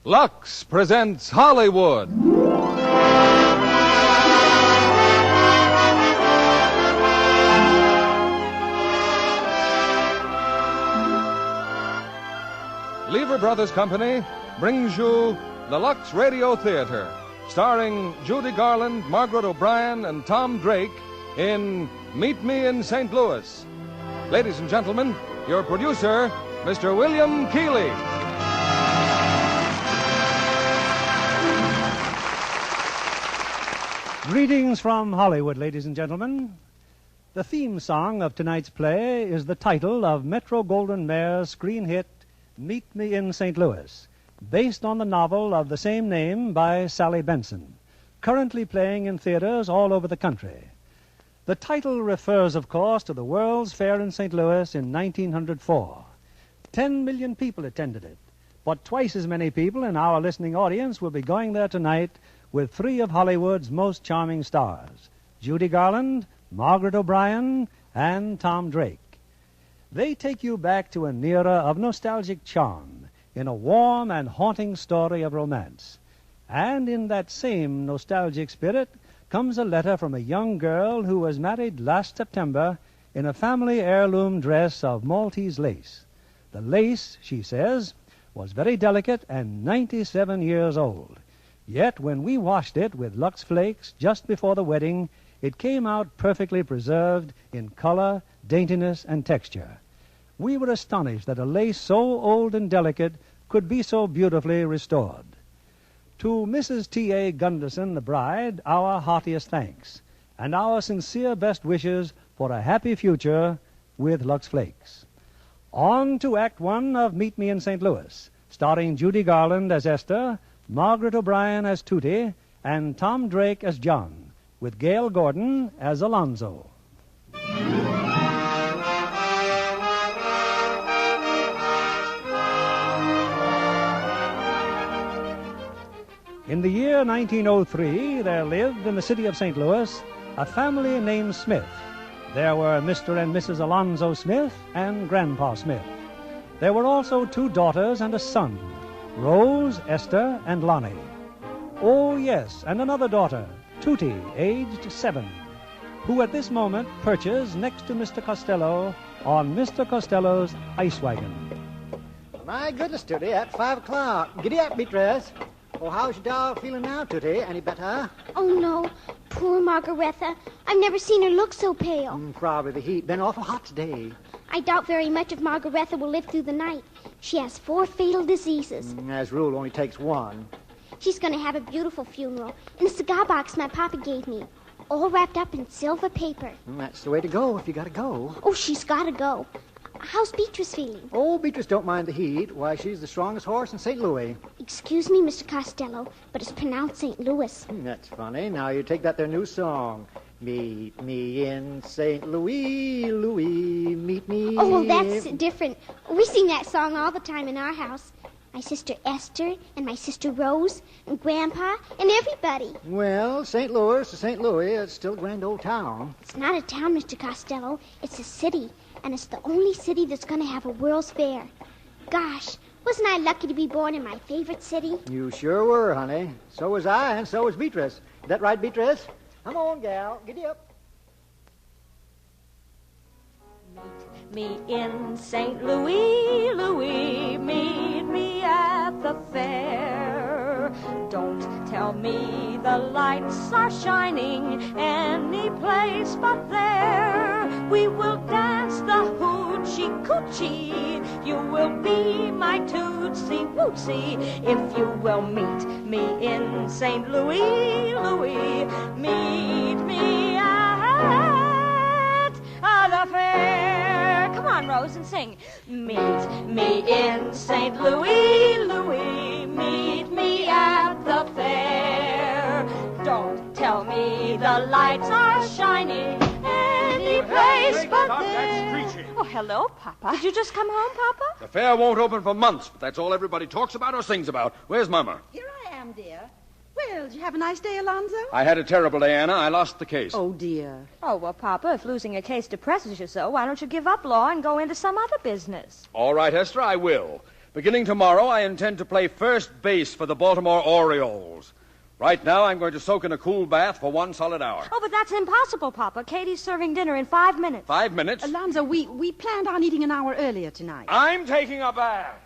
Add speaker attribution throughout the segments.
Speaker 1: Lux presents Hollywood. Lever Brothers Company brings you the Lux Radio Theater, starring Judy Garland, Margaret O'Brien, and Tom Drake in Meet Me in St. Louis. Ladies and gentlemen, your producer, Mr. William Keeley.
Speaker 2: Greetings from Hollywood, ladies and gentlemen. The theme song of tonight's play is the title of Metro-Goldwyn-Mayer's screen hit, Meet Me in St. Louis, based on the novel of the same name by Sally Benson, currently playing in theaters all over the country. The title refers, of course, to the World's Fair in St. Louis in 1904. 10 million people attended it, but twice as many people in our listening audience will be going there tonight with three of Hollywood's most charming stars, Judy Garland, Margaret O'Brien, and Tom Drake. They take you back to an era of nostalgic charm in a warm and haunting story of romance. And in that same nostalgic spirit comes a letter from a young girl who was married last September in a family heirloom dress of Maltese lace. The lace, she says, was very delicate and 97 years old. Yet when we washed it with Lux Flakes just before the wedding, it came out perfectly preserved in color, daintiness, and texture. We were astonished that a lace so old and delicate could be so beautifully restored. To Mrs. T.A. Gunderson, the bride, our heartiest thanks, and our sincere best wishes for a happy future with Lux Flakes. On to Act One of Meet Me in St. Louis, starring Judy Garland as Esther, Margaret O'Brien as Tootie, and Tom Drake as John, with Gail Gordon as Alonzo. In the year 1903, there lived in the city of St. Louis a family named Smith. There were Mr. and Mrs. Alonzo Smith and Grandpa Smith. There were also two daughters and a son, Rose, Esther, and Lonnie. Oh, yes, and another daughter, Tootie, aged 7, who at this moment perches next to Mr. Costello on Mr. Costello's ice wagon.
Speaker 3: My goodness, Tootie, at 5 o'clock. Giddy up, Beatrice. Oh, how's your dog feeling now, Tootie? Any better?
Speaker 4: Oh, no. Poor Margaretha. I've never seen her look so pale.
Speaker 3: Probably the heat. Been awful hot today.
Speaker 4: I doubt very much if Margaretha will live through the night. She has 4 fatal diseases.
Speaker 3: As a rule, only takes one.
Speaker 4: She's going to have a beautiful funeral in a cigar box my papa gave me, all wrapped up in silver paper.
Speaker 3: That's the way to go if you gotta go.
Speaker 4: Oh, she's got to go. How's Beatrice feeling?
Speaker 3: Oh, Beatrice don't mind the heat. Why, she's the strongest horse in St. Louis.
Speaker 4: Excuse me, Mr. Costello, but it's pronounced St. Louis.
Speaker 3: That's funny. Now you take that their new song. Meet me in St. Louis, Louis, meet me.
Speaker 4: Oh, well, that's different. We sing that song all the time in our house. My sister Esther and my sister Rose and Grandpa and everybody.
Speaker 3: Well, St. Louis to St. Louis, it's still a grand old town.
Speaker 4: It's not a town, Mr. Costello. It's a city, and it's the only city that's going to have a World's Fair. Gosh, wasn't I lucky to be born in my favorite city?
Speaker 3: You sure were, honey. So was I, and so was Beatrice. Is that right, Beatrice? Come on, gal. Giddy up.
Speaker 5: Meet me in St. Louis, Louis, meet me at the fair. Don't tell me the lights are shining any place but there. We will dance the hoochie coochie. You will be my tootsie wootsy if you will meet me in St. Louis, Louis, meet me at the fair. Come on, Rose, and sing. Meet me in St. Louis, Louis, meet me at the fair. Don't tell me the lights are shining any place but there. Oh, hello, Papa. Did you just come home, Papa?
Speaker 6: The fair won't open for months, but that's all everybody talks about or sings about. Where's Mama?
Speaker 7: Here I am, dear. Well, did you have a nice day, Alonzo?
Speaker 6: I had a terrible day, Anna. I lost the case.
Speaker 7: Oh, dear.
Speaker 5: Oh, well, Papa, if losing a case depresses you so, why don't you give up law and go into some other business?
Speaker 6: All right, Esther, I will. Beginning tomorrow, I intend to play first base for the Baltimore Orioles. Right now, I'm going to soak in a cool bath for 1 solid hour.
Speaker 5: Oh, but that's impossible, Papa. Katie's serving dinner in 5 minutes.
Speaker 6: 5 minutes?
Speaker 7: Alonzo, we planned on eating an hour earlier tonight.
Speaker 6: I'm taking a bath.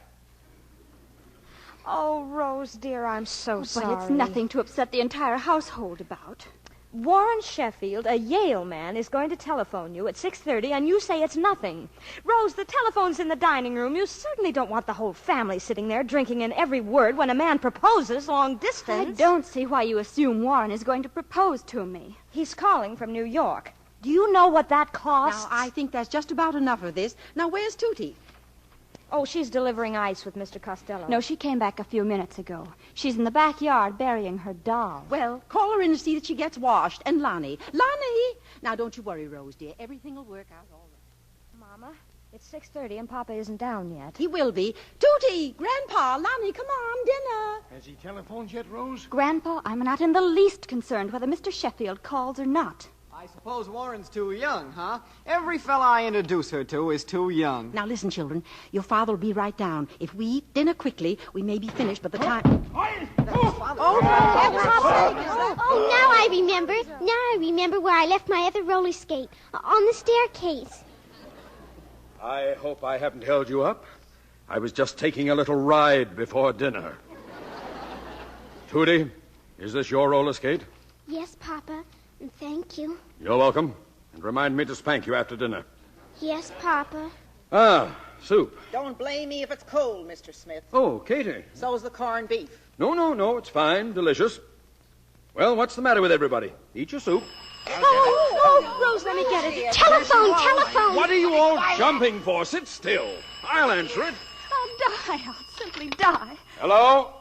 Speaker 5: Oh, Rose, dear, I'm so sorry.
Speaker 8: But it's nothing to upset the entire household about.
Speaker 5: Warren Sheffield, a Yale man, is going to telephone you at 6:30, and you say it's nothing. Rose, the telephone's in the dining room. You certainly don't want the whole family sitting there drinking in every word when a man proposes long distance.
Speaker 8: I don't see why you assume Warren is going to propose to me.
Speaker 5: He's calling from New York. Do you know what that costs?
Speaker 7: Now, I think that's just about enough of this. Now, where's Tootie?
Speaker 5: Oh, she's delivering ice with Mr. Costello.
Speaker 8: No, she came back a few minutes ago. She's in the backyard burying her doll.
Speaker 7: Well, call her in to see that she gets washed. And Lonnie. Lonnie! Now, don't you worry, Rose, dear. Everything will work out all right.
Speaker 5: Mama, it's 6:30 and Papa isn't down yet.
Speaker 7: He will be. Tootie! Grandpa! Lonnie, come on, dinner!
Speaker 9: Has he telephoned yet, Rose?
Speaker 8: Grandpa, I'm not in the least concerned whether Mr. Sheffield calls or not.
Speaker 10: I suppose Warren's too young, huh? Every fella I introduce her to is too young.
Speaker 7: Now, listen, children. Your father will be right down. If we eat dinner quickly, we may be finished by the time...
Speaker 4: Oh, now I remember. Now I remember where I left my other roller skate. On the staircase.
Speaker 6: I hope I haven't held you up. I was just taking a little ride before dinner. Tootie, is this your roller skate?
Speaker 4: Yes, Papa. And thank you.
Speaker 6: You're welcome. And remind me to spank you after dinner.
Speaker 4: Yes, Papa.
Speaker 6: Ah, soup.
Speaker 11: Don't blame me if it's cold, Mr. Smith.
Speaker 6: Oh, Katie.
Speaker 11: So's the corned beef.
Speaker 6: No, it's fine. Delicious. Well, what's the matter with everybody? Eat your soup.
Speaker 4: Oh, Rose, let me get it. Telephone!
Speaker 6: What are you all jumping for? Sit still. I'll answer it.
Speaker 8: I'll die. I'll simply die.
Speaker 6: Hello?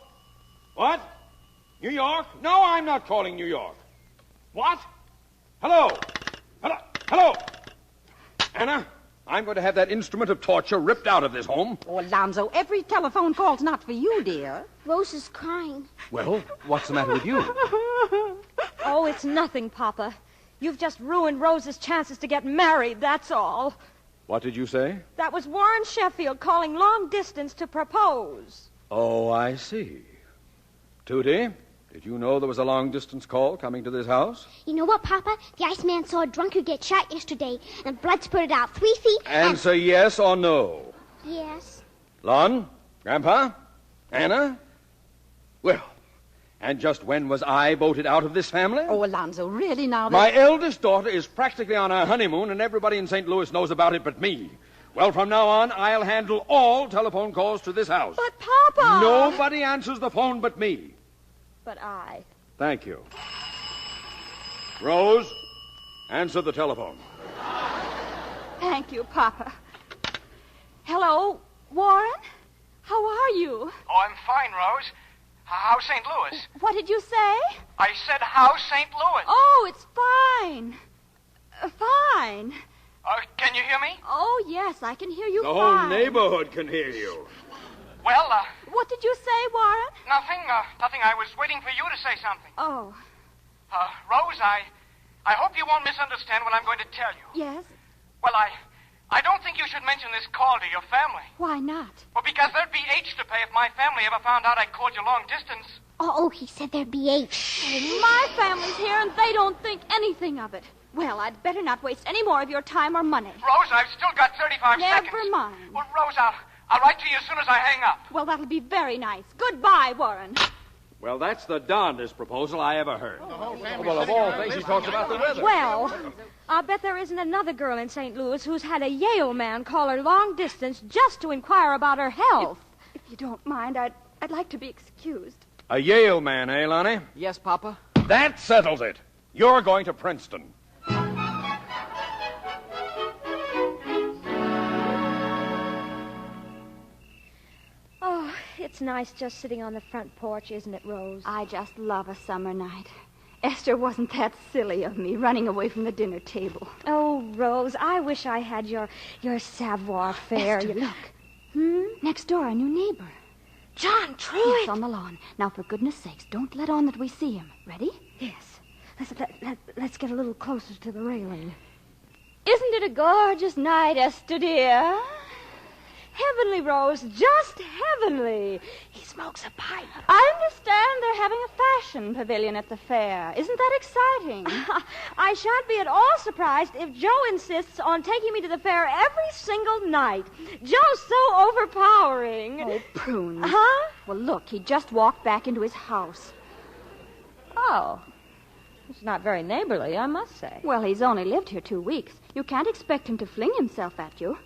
Speaker 6: What? New York? No, I'm not calling New York. What? Hello? Hello? Anna, I'm going to have that instrument of torture ripped out of this home.
Speaker 7: Oh, Alonzo, every telephone call's not for you, dear.
Speaker 4: Rose is crying.
Speaker 6: Well, what's the matter with you?
Speaker 5: Oh, it's nothing, Papa. You've just ruined Rose's chances to get married, that's all.
Speaker 6: What did you say?
Speaker 5: That was Warren Sheffield calling long distance to propose.
Speaker 6: Oh, I see. Tootie, did you know there was a long-distance call coming to this house?
Speaker 4: You know what, Papa? The Iceman saw a drunkard get shot yesterday, and blood spurted out 3 feet.
Speaker 6: Answer yes or no.
Speaker 4: Yes.
Speaker 6: Lon? Grandpa? Anna? Well, and just when was I voted out of this family?
Speaker 7: Oh, Alonzo, really now...
Speaker 6: My eldest daughter is practically on her honeymoon, and everybody in St. Louis knows about it but me. Well, from now on, I'll handle all telephone calls to this house.
Speaker 5: But, Papa...
Speaker 6: Nobody answers the phone but me.
Speaker 5: But I...
Speaker 6: Thank you. Rose, answer the telephone.
Speaker 8: Thank you, Papa. Hello, Warren? How are you?
Speaker 12: Oh, I'm fine, Rose. How's St. Louis?
Speaker 8: What did you say?
Speaker 12: I said, how's St. Louis?
Speaker 8: Oh, it's fine. Fine.
Speaker 12: Can you hear me?
Speaker 8: Oh, yes, I can hear you
Speaker 6: The
Speaker 8: fine.
Speaker 6: whole neighborhood can hear you.
Speaker 12: Well,
Speaker 8: What did you say, Warren?
Speaker 12: nothing. I was waiting for you to say something.
Speaker 8: Oh,
Speaker 12: Rose, I hope you won't misunderstand what I'm going to tell you.
Speaker 8: yes?
Speaker 12: Well, I don't think you should mention this call to your family.
Speaker 8: Why not?
Speaker 12: Well, because there'd be H to pay if my family ever found out I called you long distance.
Speaker 4: Oh, he said there'd be 8.
Speaker 8: My family's here, and they don't think anything of it. Well, I'd better not waste any more of your time or money.
Speaker 12: Rose, I've still got 35 seconds.
Speaker 8: Never mind.
Speaker 12: Well, Rose, I'll write to you as soon as I hang up.
Speaker 8: Well, that'll be very nice. Goodbye, Warren.
Speaker 6: Well, that's the darndest proposal I ever heard. Well, of all things, he talks about the weather.
Speaker 5: Well, I'll bet there isn't another girl in St. Louis who's had a Yale man call her long distance just to inquire about her health.
Speaker 8: If you don't mind, I'd like to be excused.
Speaker 6: A Yale man, eh, Lonnie?
Speaker 10: Yes, Papa?
Speaker 6: That settles it. You're going to Princeton.
Speaker 5: Oh, it's nice just sitting on the front porch, isn't it, Rose?
Speaker 8: I just love a summer night. Esther, wasn't that silly of me, running away from the dinner table?
Speaker 5: Oh, Rose, I wish I had your savoir-faire.
Speaker 8: Esther, look. Next door, a new neighbor.
Speaker 5: John Truitt.
Speaker 8: Yes, on the lawn. Now, for goodness sakes, don't let on that we see him. Ready?
Speaker 5: Yes. Let's get a little closer to the railing. Isn't it a gorgeous night, Esther, dear?
Speaker 8: heavenly, Rose. Just heavenly. He smokes a pipe. I understand they're having a fashion pavilion at the fair. Isn't that exciting? I shan't be at all surprised if Joe insists on taking me to the fair every single night. Joe's so overpowering.
Speaker 5: Oh, Prunes.
Speaker 8: Huh?
Speaker 5: Well, look, he just walked back into his house.
Speaker 8: Oh. It's not very neighborly, I must say.
Speaker 5: Well, he's only lived here 2 weeks. You can't expect him to fling himself at you.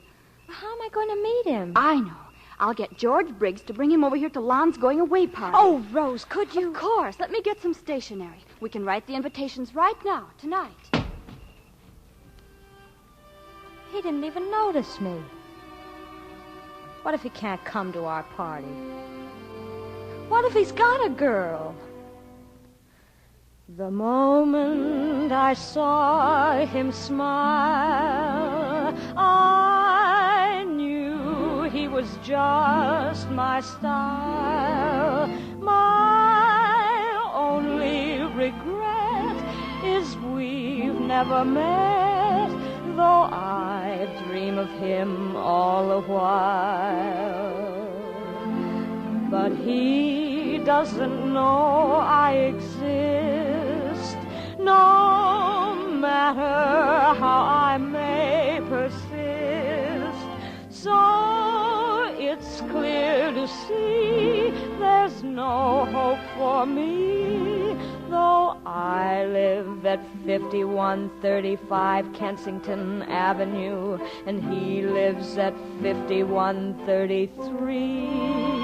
Speaker 8: How am I going to meet him?
Speaker 5: I know. I'll get George Briggs to bring him over here to Lon's going-away party.
Speaker 8: Oh, Rose, could you?
Speaker 5: Of course. Let me get some stationery. We can write the invitations right now, tonight.
Speaker 8: He didn't even notice me. What if he can't come to our party? What if he's got a girl? The moment I saw him smile, I knew he was just my style. My only regret is we've never met, though I dream of him all the while. But he doesn't know I exist, no matter how I may persist. So it's clear to see there's no hope for me, though I live at 5135 Kensington Avenue, and he lives at 5133.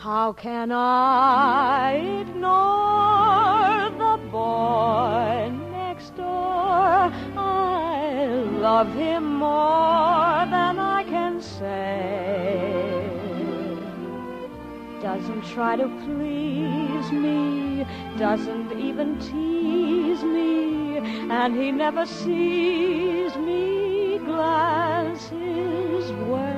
Speaker 8: How can I ignore the boy next door? I love him more than I can say. Doesn't try to please me, doesn't even tease me, and he never sees me glance his way.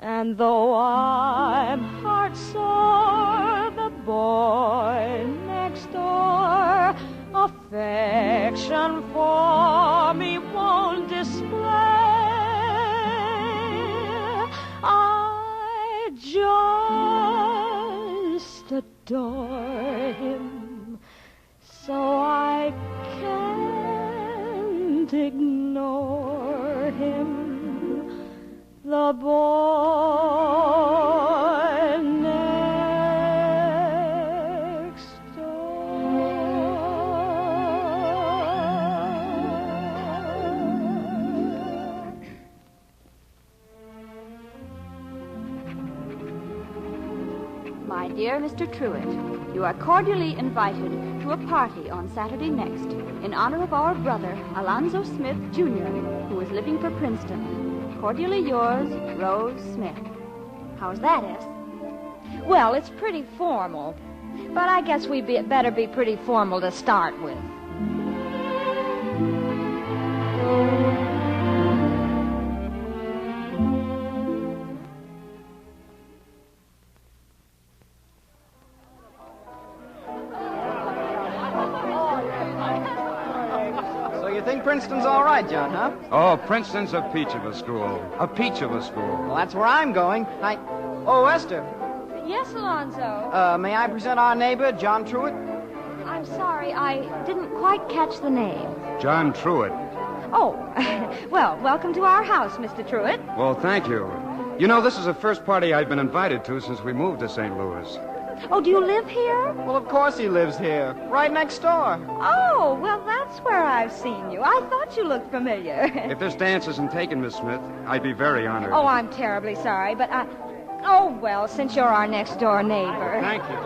Speaker 8: And though I'm heart-sore, the boy next door affection for me won't display. I just adore him, so I can't ignore him. The boy next door.
Speaker 5: My dear Mr. Truitt, you are cordially invited to a party on Saturday next in honor of our brother, Alonzo Smith, Jr., who is living for Princeton. Cordially yours, Rose Smith. How's that, S?
Speaker 8: Well, it's pretty formal, but I guess we'd better be pretty formal to start with.
Speaker 10: Princeton's all right, John, huh?
Speaker 6: Oh, Princeton's a peach of a school. A peach of a school.
Speaker 10: Well, that's where I'm going. Oh, Esther.
Speaker 8: Yes, Alonzo?
Speaker 10: May I present our neighbor, John Truitt?
Speaker 8: I'm sorry, I didn't quite catch the name.
Speaker 6: John Truitt.
Speaker 8: Oh, well, welcome to our house, Mr. Truitt.
Speaker 6: Well, thank you. You know, this is the first party I've been invited to since we moved to St. Louis.
Speaker 8: Oh, do you live here?
Speaker 10: Well, of course he lives here. Right next door.
Speaker 8: Oh, well, that's where I've seen you. I thought you looked familiar.
Speaker 6: If this dance isn't taken, Miss Smith, I'd be very honored.
Speaker 8: Oh, I'm terribly sorry, but Oh, well, since you're our next-door neighbor.
Speaker 6: Thank you.